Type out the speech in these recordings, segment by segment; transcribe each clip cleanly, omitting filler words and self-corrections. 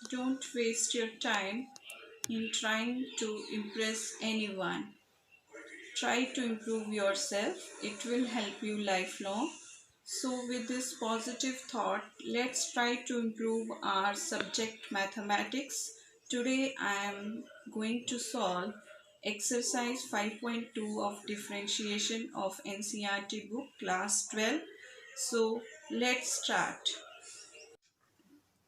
Don't waste your time in trying to impress anyone. Try to improve yourself, it will help you lifelong. So, with this positive thought, let's try to improve our subject mathematics. Today, I am going to solve exercise 5.2 of differentiation of NCERT book, class 12. So, let's start.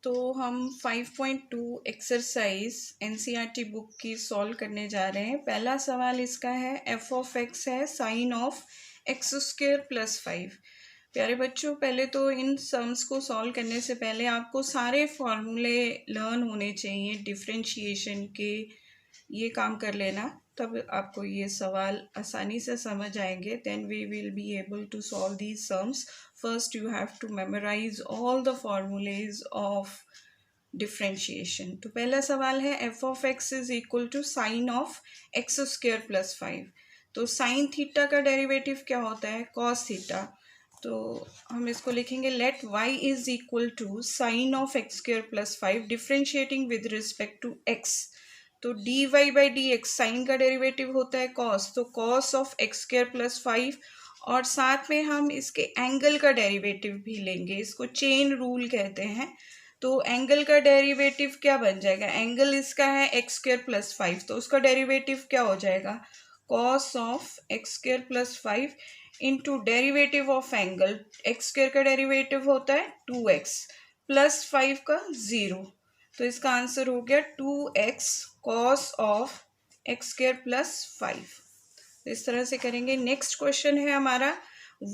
तो हम 5.2 exercise NCERT book की solve करने जा रहे हैं। पहला सवाल इसका है एफ ऑफ एक्स है sine of x square plus 5। प्यारे बच्चों, पहले तो इन सम्स को सॉल्व करने से पहले आपको सारे फॉर्मूले लर्न होने चाहिए डिफरेंशिएशन के। ये काम कर लेना, तब आपको ये सवाल आसानी से समझ आएंगे। Then we will be able to solve these sums. First you have to memorise all the formulae of differentiation. तो पहला सवाल है f of x is equal to sine of x square plus 5। तो साइन थीटा का derivative क्या होता है? Cos theta. तो हम इसको लिखेंगे let y is equal to sine of x square plus 5 differentiating with respect to x। तो dy by d x sine का डेरिवेटिव होता है कॉस, तो cos of x square plus 5। और साथ में हम इसके एंगल का डेरिवेटिव भी लेंगे, इसको चेन रूल कहते हैं। तो एंगल का डेरिवेटिव क्या बन जाएगा? एंगल इसका है एक्स स्क्वेयर प्लस 5, तो उसका डेरिवेटिव क्या हो जाएगा? Cos of x square plus 5 into derivative of angle. X square का डेरिवेटिव होता है 2x प्लस 5 का 0, तो इसका आंसर हो गया 2x cos of x square plus 5। तो इस तरह से करेंगे। नेक्स्ट क्वेश्चन है हमारा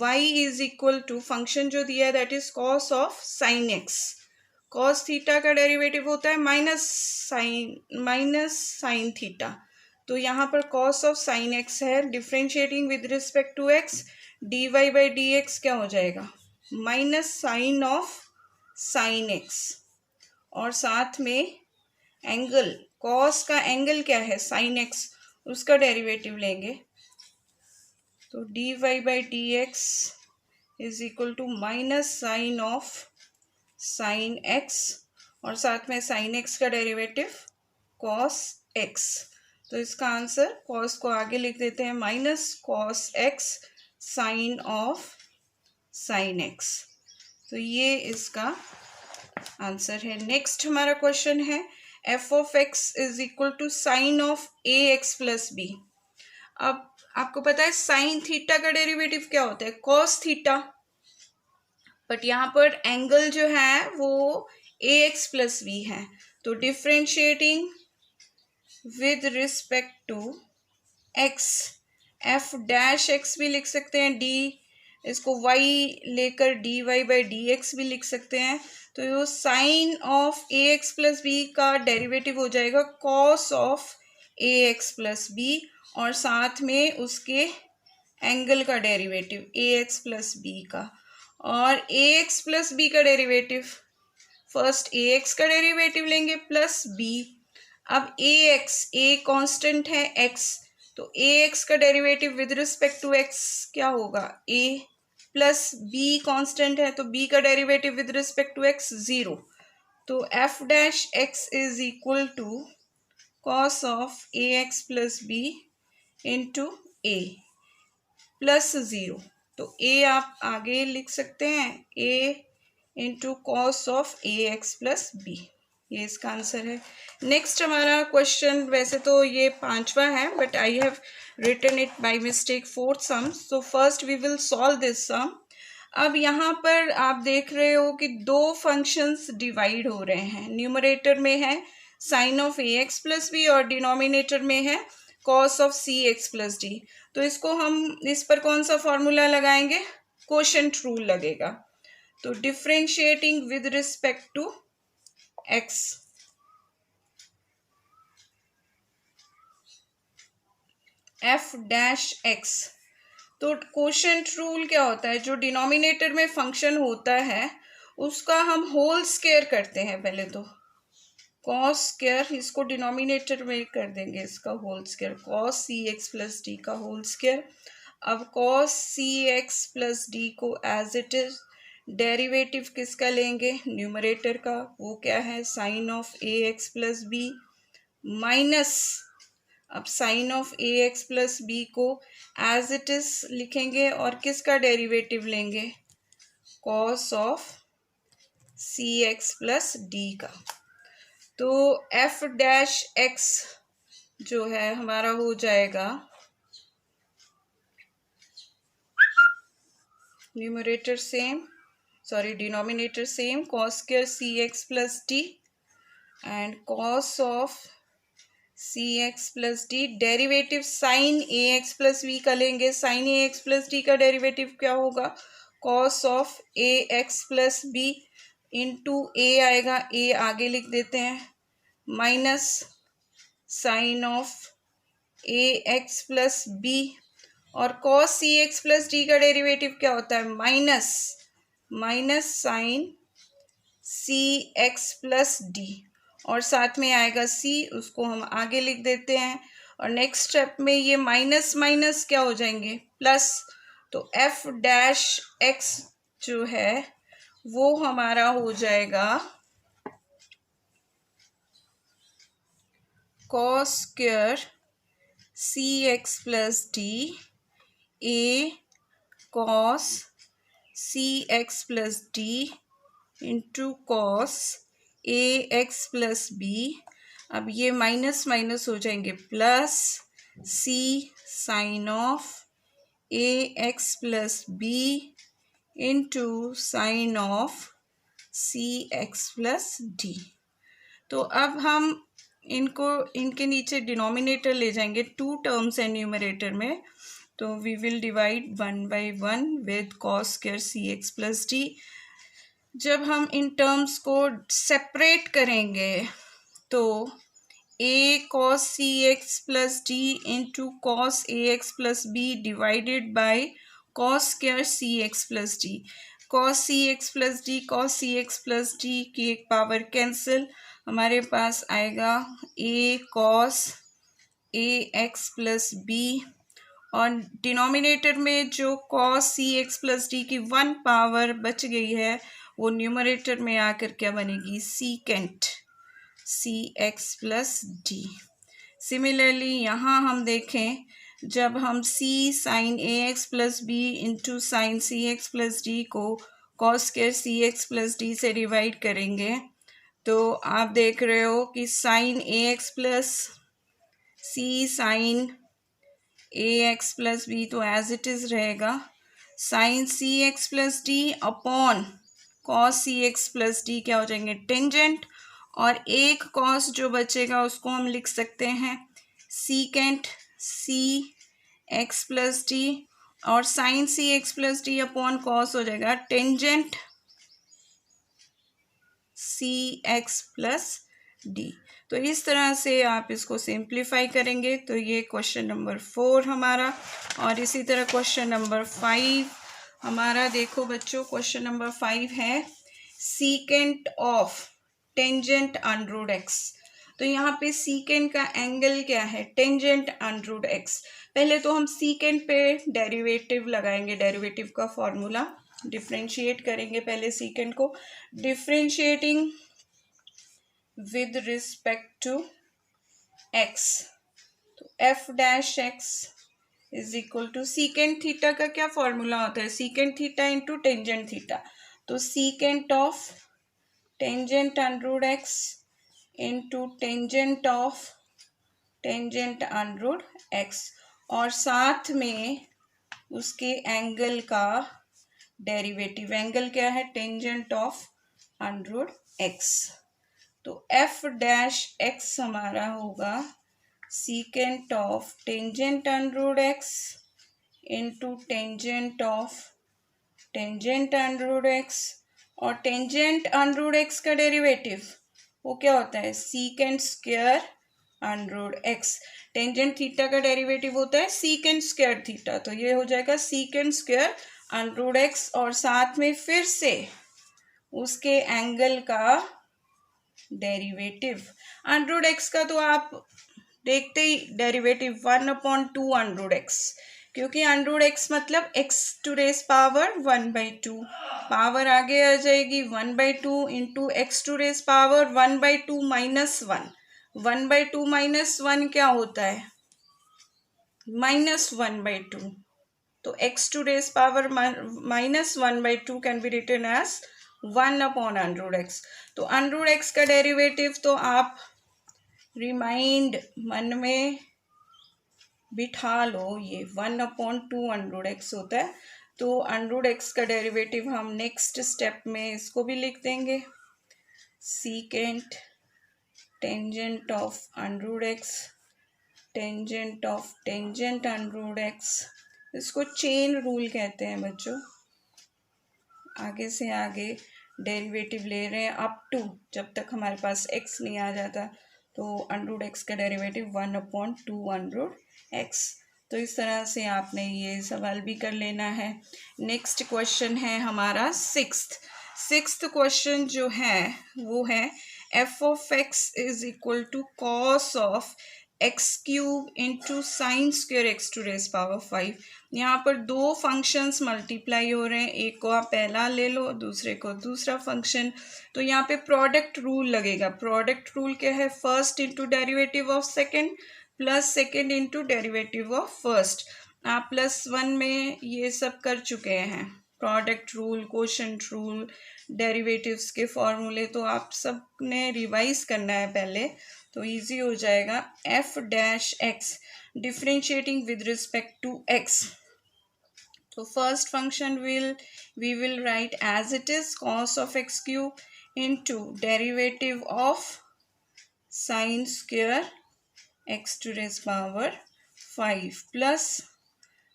y is equal to function जो दिया है that is cos of sine x. Cos theta का डेरिवेटिव होता है माइनस साइन थीटा। तो यहाँ पर कॉस ऑफ साइन एक्स है, differentiating with respect to x, d y by d x क्या हो जाएगा? Minus sine of sine x. और साथ में एंगल, कॉस का एंगल क्या है? साइन एक्स, उसका डेरिवेटिव लेंगे। तो d y by d x is equal to minus sine of sine x, और साथ में साइन एक्स का डेरिवेटिव कॉस एक्स। तो इसका आंसर, कॉस को आगे लिख देते हैं minus cos x sine of sine x. तो ये इसका आंसर है। नेक्स्ट हमारा क्वेश्चन है f of x is equal to sine of A x plus b. अब आपको पता है साइन थीटा का डेरिवेटिव क्या होता है? Cos theta. बट यहाँ पर एंगल जो है वो ए एक्स प्लस बी है, तो differentiating with respect to x, f dash x भी लिख सकते हैं, डी इसको y लेकर d y by d x भी लिख सकते हैं। तो ये sine of A x plus b का डेरिवेटिव हो जाएगा cos of A x plus B, और साथ में उसके एंगल का derivative a x plus b का। और ए एक्स प्लस बी का डेरिवेटिव, फर्स्ट ए एक्स का डेरिवेटिव लेंगे प्लस बी। अब ए एक्स, ए कॉन्स्टेंट है, एक्स, तो ए एक्स का derivative with respect to x क्या होगा? ए प्लस बी कॉन्स्टेंट है, तो बी का derivative with respect to X 0। तो F dash X is equal to cos of A x plus B into A plus 0। तो A आप आगे लिख सकते हैं A into cos of A x plus B, ये इसका आंसर है। नेक्स्ट हमारा क्वेश्चन, वैसे तो ये 5वां है but I have written it by mistake 4th sum, so first we will solve this sum. अब यहाँ पर आप देख रहे हो कि दो फंक्शंस डिवाइड हो रहे हैं। न्यूमरेटर में है sine of A x plus B और डिनोमिनेटर में है cos of C x plus D. तो इसको हम, इस पर कौन सा फॉर्मूला लगाएंगे? कोशेंट रूल लगेगा। तो differentiating with respect to x, f dash x. तो कोशेंट रूल क्या होता है? जो डिनोमिनेटर में फंक्शन होता है उसका हम होल स्क्वायर करते हैं। पहले तो कॉस स्क्वायर, इसको डिनोमिनेटर में कर देंगे, इसका होल स्क्वायर, कॉस सी एक्स प्लस डी का होल स्क्वायर। अब कॉस सी एक्स प्लस डी को एज इट इज डेरिवेटिव किसका लेंगे, न्यूमरेटर का, वो क्या है sine of A x plus B minus, अब sine of A x plus B को एज इट इज लिखेंगे और किसका डेरिवेटिव लेंगे, cos of C x plus D का। तो एफ डैश एक्स जो है हमारा हो जाएगा, numerator same, sorry denominator same, cos square C x plus D and cos of C x plus D, derivative sine A x plus V का लेंगे। Sine A x plus D का derivative क्या होगा, cos of A x plus B into A आएगा, A आगे लिख देते हैं, minus sine of A x plus B, और कॉस सी एक्स प्लस डी का डेरिवेटिव क्या होता है, minus sign C x plus D, और साथ में आएगा सी, उसको हम आगे लिख देते हैं। और नेक्स्ट स्टेप में ये माइनस माइनस क्या हो जाएंगे, प्लस, तो एफ डैश एक्स जो है वो हमारा हो जाएगा cos square C x plus d a cos C x plus D into cos A x plus b, अब ये माइनस माइनस हो जाएंगे plus C sine of A x plus B into sine of C x plus D. तो अब हम इनको इनके नीचे डिनोमिनेटर ले जाएंगे, टू टर्म्स है न्यूमरेटर में, तो we will divide 1/1 with cos square C x plus D. जब हम इन टर्म्स को सेपरेट करेंगे तो A cos C x plus D into cos A x plus B divided by cos square C x plus D, cos C x plus D cos C x plus D की एक power cancel, हमारे पास आएगा A cos A x plus B, और denominator में जो cos सी x plus D की 1 power बच गई है वो न्यूमरेटर में आकर क्या बनेगी, secant C x plus D. Similarly यहाँ हम देखें, जब हम C sine A x plus B into sine C x plus D को कॉस स्क्वायर सी एक्स प्लस डी से डिवाइड करेंगे तो आप देख रहे हो कि sine A x plus C sine A x plus B तो एज इट इज़ रहेगा, sine C x plus D upon cos सी एक्स प्लस डी क्या हो जाएंगे, टेंजेंट, और एक कॉस जो बचेगा उसको हम लिख सकते हैं secant C x plus D, और sine C x plus D upon cos हो जाएगा tangent C x plus D. तो इस तरह से आप इसको सिंप्लीफाई करेंगे तो ये क्वेश्चन नंबर 4 हमारा। और इसी तरह क्वेश्चन नंबर 5 हमारा, देखो बच्चों क्वेश्चन नंबर 5 है secant of tangent under root x. तो यहाँ पे सीकेंट का एंगल क्या है, टेंजेंट अंडर रूट एक्स। पहले तो हम सीकेंट पे डेरिवेटिव लगाएंगे, डेरिवेटिव का फॉर्मूला डिफ्रेंशिएट करेंगे पहले सीकेंट को, differentiating with respect to X, तो F dash X is equal to secant theta का क्या फॉर्मूला होता है, secant theta into tangent theta, तो secant of tangent under root x into tangent of tangent under root x, और साथ में उसके एंगल का डेरिवेटिव, एंगल क्या है, tangent of under root x. तो एफ डैश एक्स हमारा होगा secant of tangent under root x into tangent of tangent under root x, और टेंजेंट अंडर रूट एक्स का डेरिवेटिव वो क्या होता है, secant square under root x. Tangent theta का डेरिवेटिव होता है सीकेंट स्क्वायर थीटा, तो ये हो जाएगा secant square under root x, और साथ में फिर से उसके एंगल का डेरिवेटिव। अंडर रूट एक्स का तो आप देखते ही डेरिवेटिव 1/2 अंडर रूट एक्स, क्योंकि अंडर एक्स मतलब x to raise power 1/2, power आगे आ जाएगी 1/2 into x to raise power 1/2 minus 1। 1/2 minus 1 क्या होता है? -1/2। तो x to raise power -1/2 can be written as 1/√x। तो अंडर एक्स का डेरिवेटिव तो आप रिमाइंड मन में बिठा लो, ये 1/2 होता है। तो √x का डेरिवेटिव हम नेक्स्ट स्टेप में इसको भी लिख देंगे, secant tangent of √x tangent of tangent √x। इसको चेन रूल कहते हैं बच्चों। आगे से आगे डेरिवेटिव ले रहे हैं अप टू जब तक हमारे पास x नहीं आ जाता। तो √x का डेरिवेटिव 1/2 तो इस तरह से आपने ये सवाल भी कर लेना है। नेक्स्ट क्वेश्चन है हमारा सिक्स्थ क्वेश्चन जो है वो है f(x) is equal to cos of x³ into sine square x to raise power 5। यहाँ पर दो फंक्शंस मल्टीप्लाई हो रहे हैं, एक को आप पहला ले लो, दूसरे को दूसरा फंक्शन। तो यहाँ पे प्रोडक्ट रूल लगेगा। प्रोडक्ट रूल क्या है? First into derivative of second plus second into derivative of first. आप +1 में ये सब कर चुके हैं, product rule, quotient rule, derivatives के फॉर्मूले तो आप सब ने रिवाइज करना है पहले, तो इजी हो जाएगा। f(x) differentiating with respect to x। तो first function we will write as it is cos of x³ into derivative of sin square x to raise power 5 plus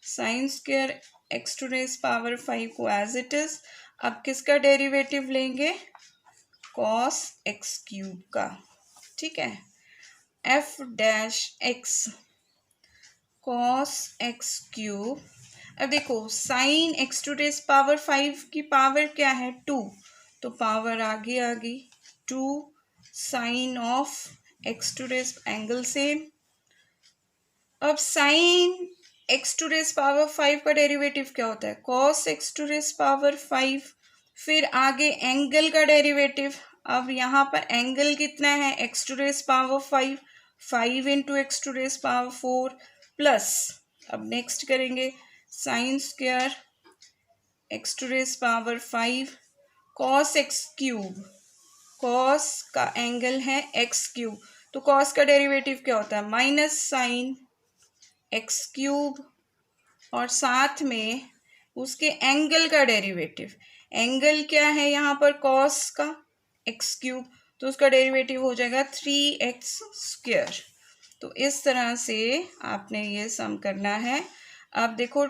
sin square x to raise power 5 को as it is। अब किसका derivative लेंगे? cos x³ का। ठीक है, f(x) cos x³। अब देखो sine x to raise power 5 की पावर क्या है? 2। तो पावर आगे आ गई 2 sine of x to raise, angle same. अब sine x to raise power 5 का डेरिवेटिव क्या होता है? cos x to raise power 5। फिर आगे एंगल का डेरिवेटिव। अब यहाँ पर एंगल कितना है? x to raise power 5, 5 into x to raise power 4 plus, अब नेक्स्ट करेंगे sine square x to raise power 5 cos x³। cos का एंगल है x³ तो cos का डेरिवेटिव क्या होता है? माइनस साइन x³ और साथ में उसके एंगल का डेरिवेटिव। एंगल क्या है यहाँ पर? cos का x³, तो उसका डेरिवेटिव हो जाएगा 3x²। तो इस तरह से आपने ये सम करना है। अब देखो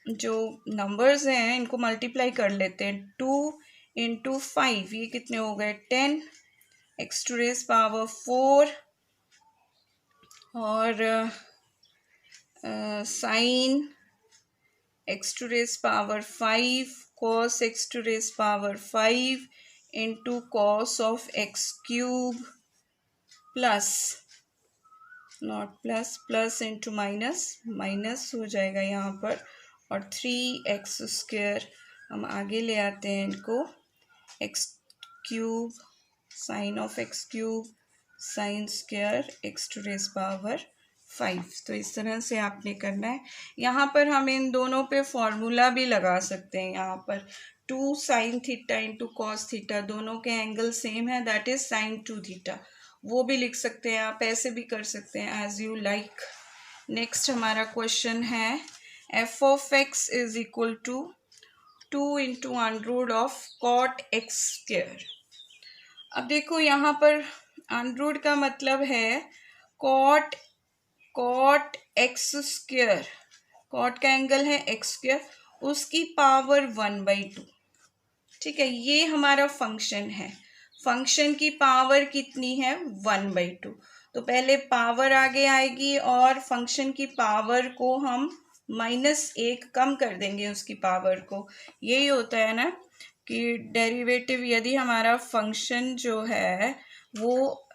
जो नंबर्स हैं इनको मल्टीप्लाई कर लेते हैं। 2 इंटू 5 ये कितने हो गए? 10 x टू रेस पावर 4 और sine x to raise power 5 cos x to raise power 5 into cos of x³ plus, not plus, plus into minus, minus हो जाएगा यहाँ पर, और 3x² हम आगे ले आते हैं इनको, x³ sine of x³ sine square x to raise power 5। तो इस तरह से आपने करना है। यहाँ पर हम इन दोनों पे फॉर्मूला भी लगा सकते हैं। यहाँ पर 2 sin theta into cos theta, दोनों के एंगल सेम है, दैट इज sin 2 थीटा। वो भी लिख सकते हैं आप, ऐसे भी कर सकते हैं, एज यू लाइक। नेक्स्ट हमारा क्वेश्चन है f(x) is equal to 2 into under of cot x²। अब देखो यहाँ पर अंडर का मतलब है cot x², cot का एंगल है x², उसकी पावर 1/2। ठीक है, ये हमारा फंक्शन है। फंक्शन की पावर कितनी है? 1/2। तो पहले पावर आगे आएगी और फंक्शन की पावर को हम -1 कम कर देंगे उसकी पावर को। यही होता है ना कि डेरिवेटिव, यदि हमारा फंक्शन जो है वो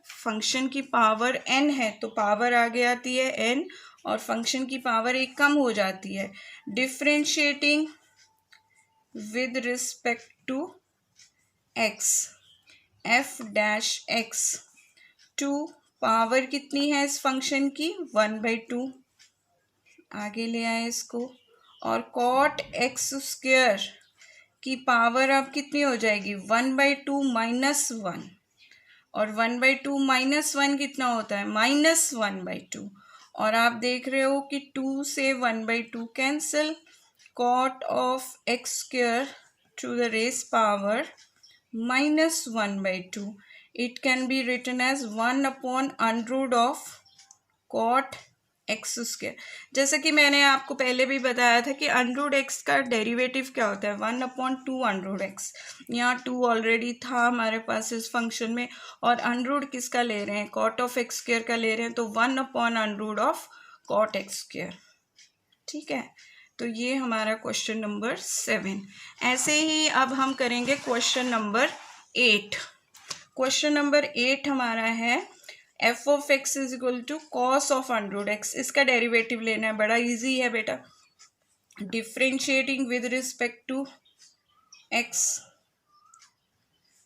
फंक्शन की पावर n है तो पावर आगे आती है n और फंक्शन की पावर एक कम हो जाती है। Differentiating with respect to x, f dash x two, power कितनी है इस फंक्शन की 1/2, आगे ले आए इसको, और कॉट एक्स स्क्वेयर की पावर अब कितनी हो जाएगी 1/2 माइनस 1, और 1/2 माइनस 1 कितना होता है -1/2, और आप देख रहे हो कि 2 से 1/2 cancel, cot of x square to the raise power -1/2, it can be written as 1/√ of cot x square. जैसे कि मैंने आपको पहले भी बताया था कि √x का डेरिवेटिव क्या होता है 1/2√x। यहाँ 2 ऑलरेडी था हमारे पास इस फंक्शन में, और √, किसका ले रहे हैं cot ऑफ एक्स स्क्वेयर का ले रहे हैं, तो 1/√ ऑफ cot एक्स स्क्वेयर। ठीक है, तो ये हमारा क्वेश्चन नंबर 7। ऐसे ही अब हम करेंगे क्वेश्चन नंबर 8। क्वेश्चन नंबर 8 हमारा है f of x is equal to cos of √x। इसका डेरिवेटिव लेना है, बड़ा इजी है बेटा। Differentiating with respect to x,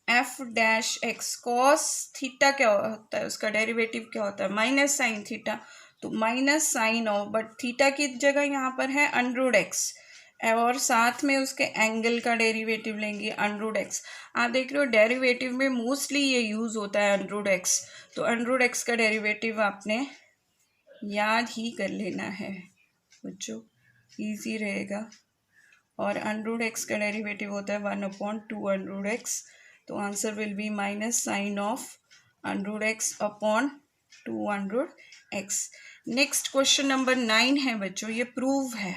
f dash x, cos theta क्या होता है, उसका डेरिवेटिव क्या होता है माइनस साइन थीटा, तो minus sine of, but theta की जगह यहाँ पर है √x, और साथ में उसके एंगल का डेरिवेटिव लेंगे √x। आप देख रहे हो डेरिवेटिव में मोस्टली ये यूज़ होता है √x, तो √x का डेरिवेटिव आपने याद ही कर लेना है बच्चों, इजी रहेगा। और √x का डेरिवेटिव होता है 1/2√x, तो answer will be minus sine of √x upon 2√x। Next question number 9 है बच्चों, ये प्रूव है।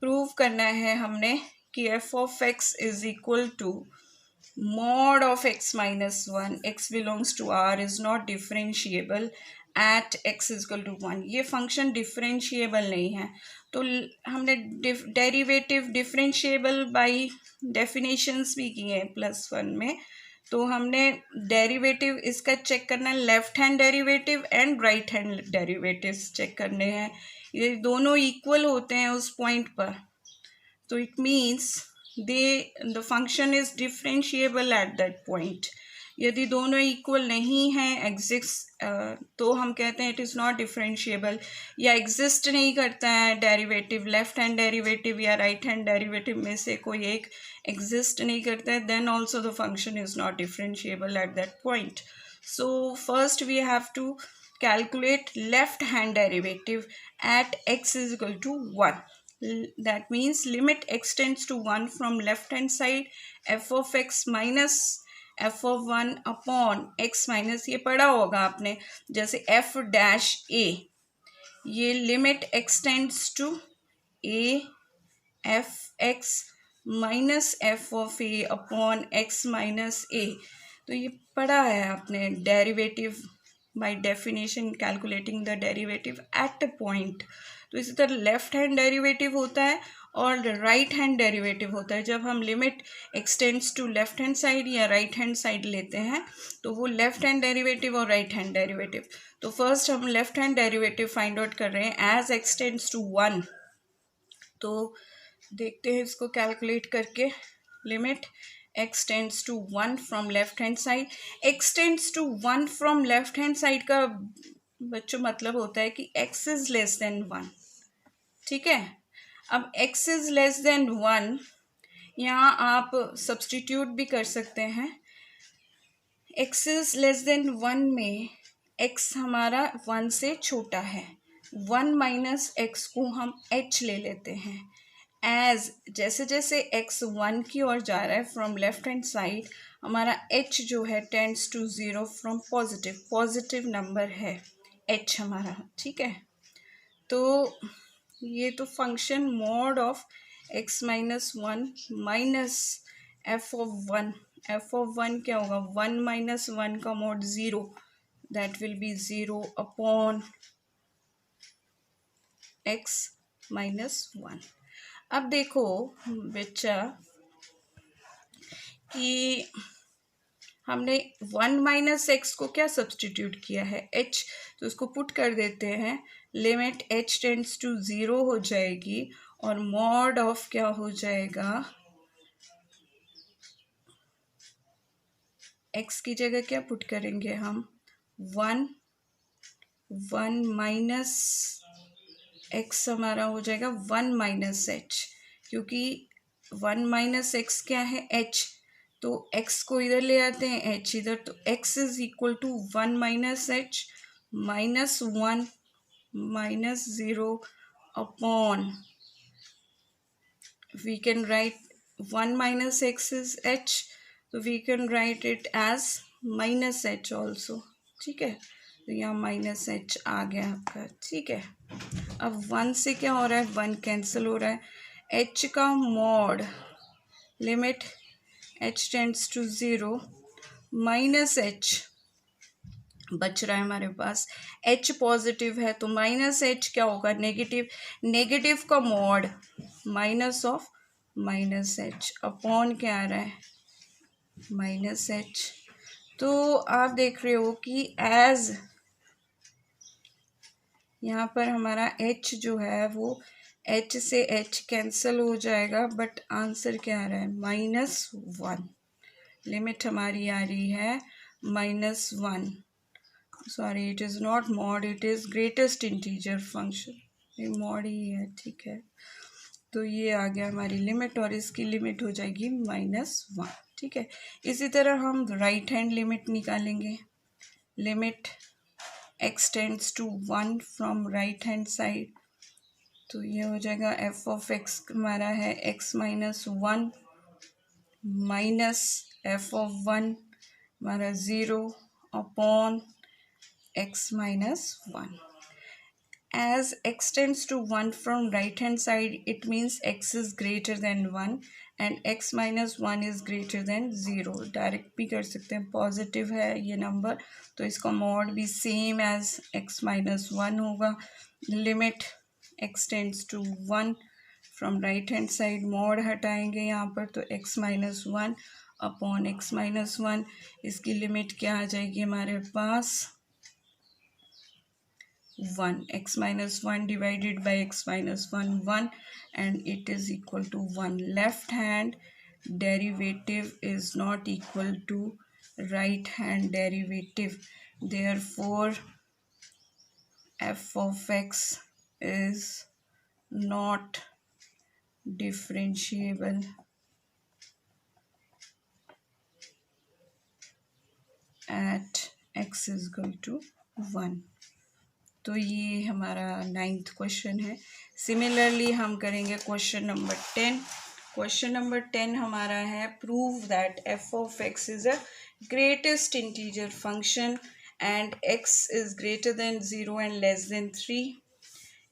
प्रूव करना है हमने कि f of x is equal to mod of x minus 1, x belongs to R, is not differentiable at x is equal to 1। ये function differentiable नहीं है, तो हमने डेरिवेटिव डिफरेंशिएबल बाय डेफिनेशंस भी किए हैं +1 में, तो हमने डेरिवेटिव इसका चेक करना है, left hand derivative and right hand derivatives check करने हैं। ये दोनों इक्वल होते हैं उस पॉइंट पर, तो it means the function is differentiable at that point. यदि दोनों इक्वल नहीं हैं एग्जिस्ट, तो हम कहते हैं इट इज़ नॉट डिफरेंशिएबल, या एग्जिस्ट नहीं करता है डेरिवेटिव, लेफ्ट हैंड डेरिवेटिव या राइट हैंड डेरिवेटिव में से कोई एक एग्जिस्ट नहीं करता है, then also the function is not differentiable at that point. So first we have to calculate left hand derivative at x is equal to 1. That means limit x tends to 1 from left hand side, f of x minus f of 1 upon x minus, ये पढ़ा होगा आपने, जैसे f dash a, ये limit x tends to a f x minus f of a upon x minus a, तो ये पढ़ा है आपने derivative by definition calculating the derivative at a point. तो इसी तरह लेफ्ट हैंड डेरिवेटिव होता है और राइट हैंड डेरिवेटिव होता है। जब हम limit extends to left hand side या राइट हैंड साइड लेते हैं तो वो लेफ्ट हैंड डेरिवेटिव और राइट हैंड डेरिवेटिव। तो फर्स्ट हम left hand derivative find out कर रहे हैं एज एक्सटेंड्स टू 1। तो देखते हैं इसको कैलकुलेट करके। Limit x tends to 1 from left hand side, x tends to 1 from left hand side का बच्चों मतलब होता है कि x is less than 1। ठीक है, अब x is less than 1 यहाँ आप सब्सटीट्यूट भी कर सकते हैं। x is less than 1 में x हमारा 1 से छोटा है, 1 माइनस x को हम h ले लेते हैं। एज जैसे जैसे x 1 की ओर जा रहा है फ्रॉम लेफ्ट हैंड साइड, हमारा h जो है tends to 0 from positive, positive number है h हमारा। ठीक है, तो ये तो function mod of x minus 1 minus f of 1, f of 1 क्या होगा 1 माइनस 1 का mod 0, that will be 0 upon x minus 1। अब देखो बच्चा कि हमने 1 माइनस एक्स को क्या सब्सटीट्यूट किया है h, तो उसको पुट कर देते हैं लिमिट h टेंड्स टू 0 हो जाएगी और मॉड ऑफ क्या हो जाएगा, x की जगह क्या पुट करेंगे हम, 1 माइनस x हमारा हो जाएगा 1 माइनस एच, क्योंकि 1 माइनस एक्स क्या है, h, तो x को इधर ले आते हैं, h इधर, तो x is equal to 1 minus h minus 1 minus 0 upon, we can write 1 minus x is h, so we can write it as minus h also, ठीक है, तो यहाँ माइनस h आ गया आपका, ठीक है। अब 1 से क्या हो रहा है, 1 कैंसिल हो रहा है, h का mod, limit h tends to 0 minus h बच रहा है हमारे पास, h पॉजिटिव है तो माइनस h क्या होगा, नेगेटिव, नेगेटिव का mod minus of minus h upon क्या आ रहा है, माइनस h। तो आप देख रहे हो कि एज यहाँ पर हमारा h जो है वो h से h कैंसिल हो जाएगा, बट आंसर क्या आ रहा है, -1। लिमिट हमारी आ रही है -1, sorry it is not mod, it is greatest integer function, ये मॉड ही है, ठीक है। तो ये आ गया हमारी लिमिट और इसकी लिमिट हो जाएगी -1, ठीक है। इसी तरह हम राइट हैंड लिमिट निकालेंगे, limit x tends to 1 from right hand side, तो ये हो जाएगा f ऑफ x हमारा है x minus 1 minus f of 1 हमारा 0 upon x minus 1. As x tends to 1 from right hand side, it means x is greater than 1 and x minus 1 is greater than 0. Direct भी कर सकते हैं, positive है ये number तो इसका mod भी सेम एज x minus 1 होगा। Limit x tends to 1 from right hand side, mod हटाएंगे यहाँ पर तो x minus 1 upon x minus 1, इसकी लिमिट क्या आ जाएगी हमारे पास, 1, x minus 1 divided by x minus 1, 1, and it is equal to 1. Left hand derivative is not equal to right hand derivative, therefore f of x is not differentiable at x is equal to 1. तो ये हमारा 9th question है। Similarly हम करेंगे question number 10। Question number 10 हमारा है, prove that F of x is a greatest integer function and X is greater than 0 and less than 3,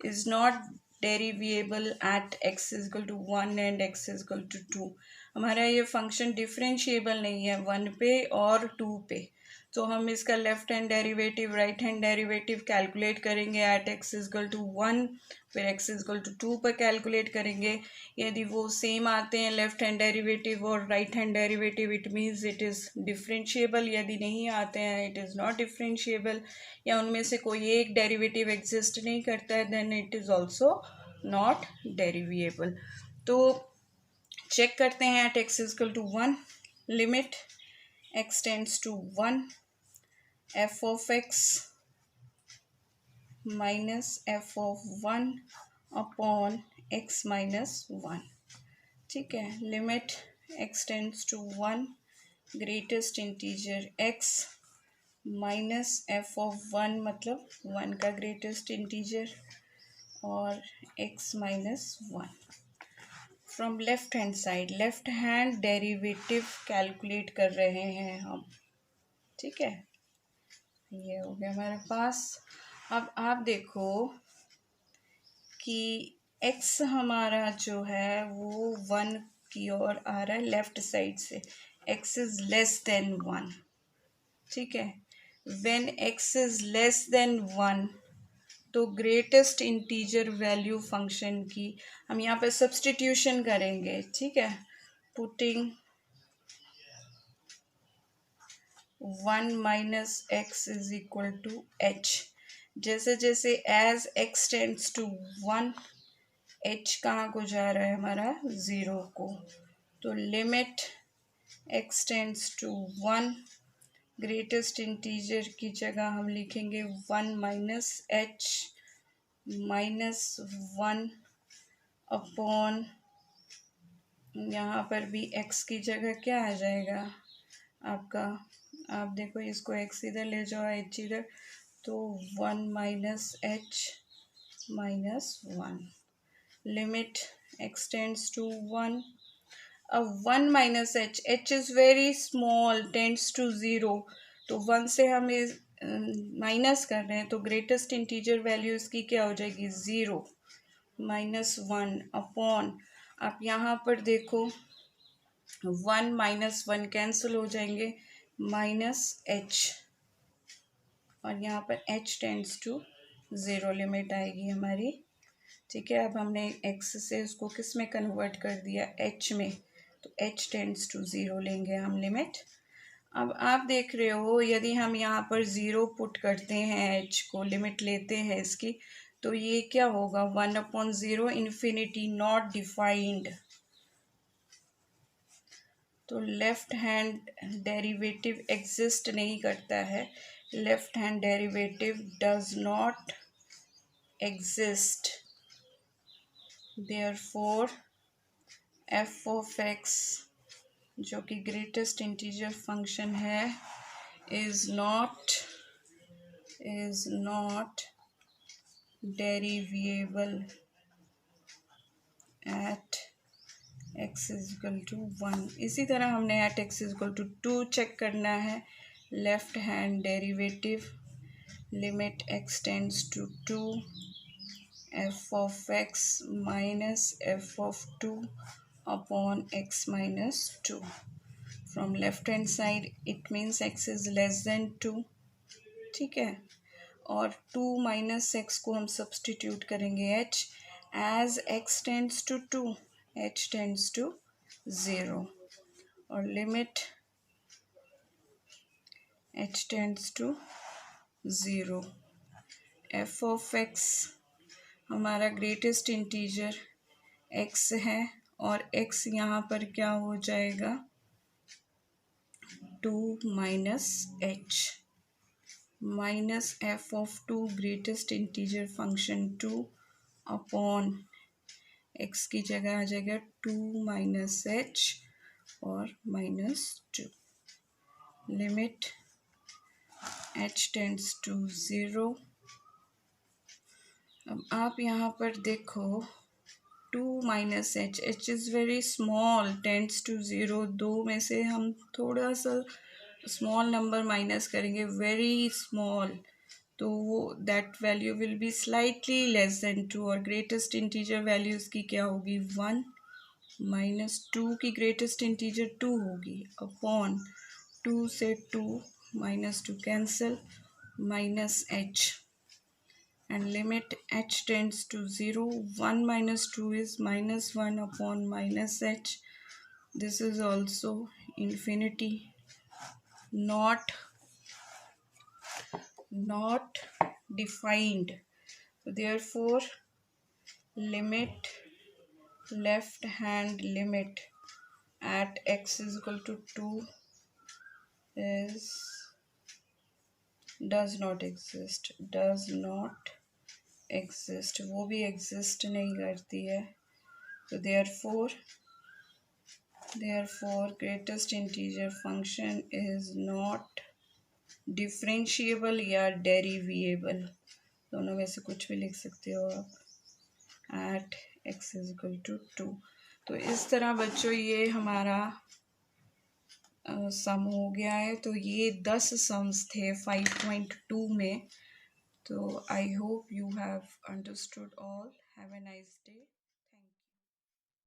is not derivable at X is equal to 1 and X is equal to 2। हमारा ये function differentiable नहीं है 1 पे और 2 पे, तो हम इसका left hand derivative right hand derivative calculate करेंगे एट एक्स इजकल टू 1, फिर एक्स इजकल टू 2 पर कैलकुलेट करेंगे। यदि वो सेम आते हैं लेफ्ट हैंड डेरिवेटिव और right hand derivative, it means it is differentiable. यदि नहीं आते हैं इट इज़ नॉट डिफरेंशिएबल, या उनमें से कोई एक डेरिवेटिव एग्जिस्ट नहीं करता है, then it is also not derivable. तो चेक करते हैं at X is equal to 1, limit x tends to 1, f of x minus f of 1 upon x minus 1, ठीक है। Limit x tends to 1, greatest integer x minus f of 1 मतलब 1 का greatest integer और x minus 1। From left hand side, left hand derivative calculate कर रहे हैं हम, ठीक है। ये हो गया हमारे पास। अब आप देखो कि x हमारा जो है वो 1 की ओर आ रहा है लेफ्ट साइड से, x इज लेस देन 1, ठीक है। When x is less than 1 तो ग्रेटेस्ट इंटीजर वैल्यू फंक्शन की हम यहाँ पे सब्स्टिट्यूशन करेंगे, ठीक है। Putting 1 minus x is equal to h, जैसे जैसे as x tends to 1, h कहाँ को जा रहा है हमारा, 0 को। तो limit x tends to 1, greatest integer की जगह हम लिखेंगे 1 माइनस एच माइनस 1 अपॉन, यहाँ पर भी x की जगह क्या आ जाएगा आपका, आप देखो इसको x इधर ले जाओ h इधर, तो 1 minus h minus 1, limit x tends to 1। अब 1 minus h, h is very small, tends to 0, तो 1 से हम इस माइनस कर रहे हैं, तो ग्रेटेस्ट इंटीजर वैल्यू इसकी क्या हो जाएगी, 0 माइनस 1 अपॉन, आप यहाँ पर देखो 1 माइनस 1 कैंसिल हो जाएंगे, माइनस एच, और यहाँ पर h टेंड्स टू 0 लिमिट आएगी हमारी। ठीक है, अब हमने x से उसको किस में कन्वर्ट कर दिया, h में, तो h टेंड्स टू 0 लेंगे हम लिमिट। अब आप देख रहे हो यदि हम यहाँ पर 0 पुट करते हैं, h को लिमिट लेते हैं इसकी, तो ये क्या होगा, 1/0 इन्फिनिटी नॉट डिफाइंड। तो लेफ्ट हैंड डेरिवेटिव एग्जिस्ट नहीं करता है, left hand derivative does not exist, therefore F of X जो कि ग्रेटेस्ट इंटीजर फंक्शन है is not derivable at x is equal to 1। इसी तरह हमने at x is equal to 2 check करना है, left hand derivative limit x tends to 2 f of x minus f of 2 upon x minus 2। From left hand side it means x is less than 2, ठीक है, और 2 minus x को हम substitute करेंगे h, as x tends to 2 h tends to 0, और limit h tends to 0, f of x हमारा greatest integer x है, और x यहाँ पर क्या हो जाएगा, 2 minus h minus f of 2 greatest integer function 2 upon x की जगह आ जाएगा 2 माइनस एच और minus 2, limit h tends to 0। अब आप यहाँ पर देखो 2 minus h, h is very small, tends to 0, दो में से हम थोड़ा सा स्मॉल नंबर माइनस करेंगे, वेरी स्मॉल, तो वो that value will be slightly less than 2, और ग्रेटेस्ट इंटीजर वैल्यू इसकी क्या होगी, 1 माइनस 2 की ग्रेटेस्ट इंटीजर 2 होगी, अपॉन 2 से 2 minus 2 cancel, minus H, and limit h tends to 0, 1 minus 2 is minus 1 upon minus h, this is also infinity not defined, therefore limit left hand limit at x is equal to 2 is does not exist, वो भी exist नहीं करती है, तो therefore greatest integer function is not differentiable या डेरिवेबल, दोनों में से कुछ भी लिख सकते हो आप, at x is equal to 2। तो इस तरह बच्चों ये हमारा सम हो गया है। तो ये 10 सम्स थे 5.2 में। तो I hope you have understood all. Have a nice day.